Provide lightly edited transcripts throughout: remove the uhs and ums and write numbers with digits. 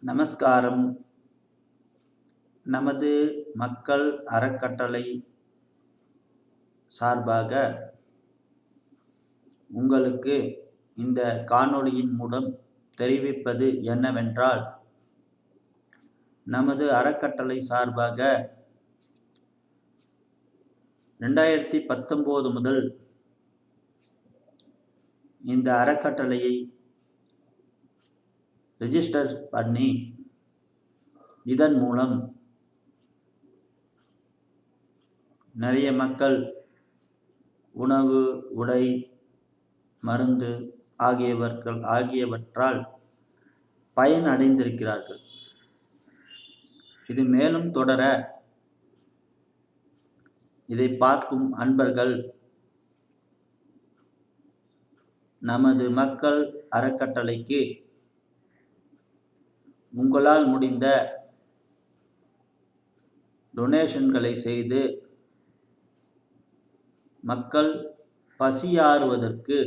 நமஸ்காரம். நமது மக்கள் அறக்கட்டளை சார்பாக உங்களுக்கு இந்த காணொளியின் மூலம் தெரிவிப்பது என்னவென்றால், நமது அறக்கட்டளை சார்பாக 2019 முதல் இந்த அறக்கட்டளையை ரெஜிஸ்டர் பண்ணி, இதன் மூலம் நிறைய மக்கள் உணவு, உடை, மருந்து ஆகியவற்றால் பயன் அடைந்திருக்கிறார்கள். இது மேலும் தொடர இதை பார்க்கும் அன்பர்கள் நமது மக்கள் அறக்கட்டளைக்கு உங்களால் முடிந்த டொனேஷன்களை செய்து மக்கள் பசியாறுவதற்கு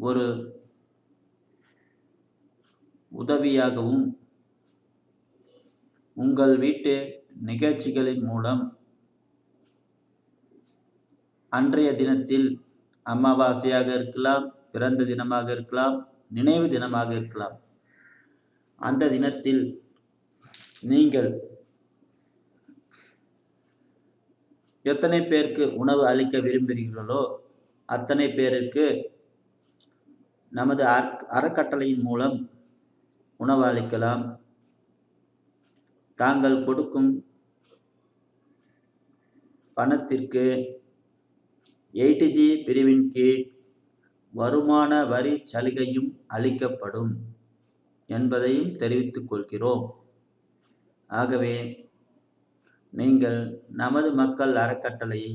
ஒரு உதவியாகவும், உங்கள் வீட்டு நிகழ்ச்சிகளின் மூலம் அன்றைய தினத்தில் அமாவாசையாக இருக்கலாம், பிறந்த தினமாக இருக்கலாம், நினைவு தினமாக இருக்கலாம், அந்த தினத்தில் நீங்கள் எத்தனை பேருக்கு உணவு அளிக்க விரும்புகிறீர்களோ அத்தனை பேருக்கு நமது அறக்கட்டளையின் மூலம் உணவு அளிக்கலாம். தாங்கள் கொடுக்கும் பணத்திற்கு 8G பிரிவின் கீழ் வருமான வரி சலுகையும் அளிக்கப்படும் என்பதையும் தெரிவித்துக் கொள்கிறோம். ஆகவே நீங்கள் நமது மக்கள் அறக்கட்டளையை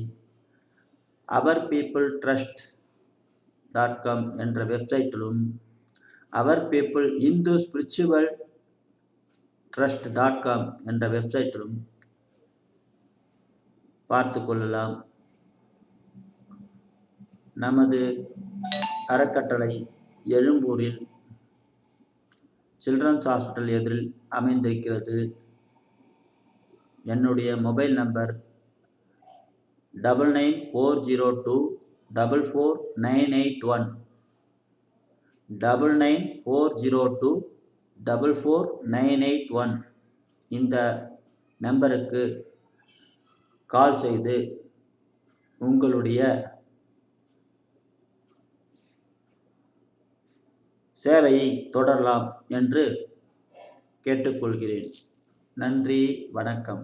ourpeopletrust.com என்ற வெப்சைட்டிலும், ourpeoplehinduspiritualtrust.com என்ற வெப்சைட்டிலும் பார்த்து கொள்ளலாம். நமது அறக்கட்டளை எழும்பூரில் சில்ட்ரன்ஸ் ஹாஸ்பிட்டல் எதிரில் அமைந்திருக்கிறது. என்னுடைய மொபைல் நம்பர் 9940244981 9940244981. இந்த நம்பருக்கு கால் செய்து உங்களுடைய சேவையை தொடரலாம் என்று கேட்டுக்கொள்கிறேன். நன்றி, வணக்கம்.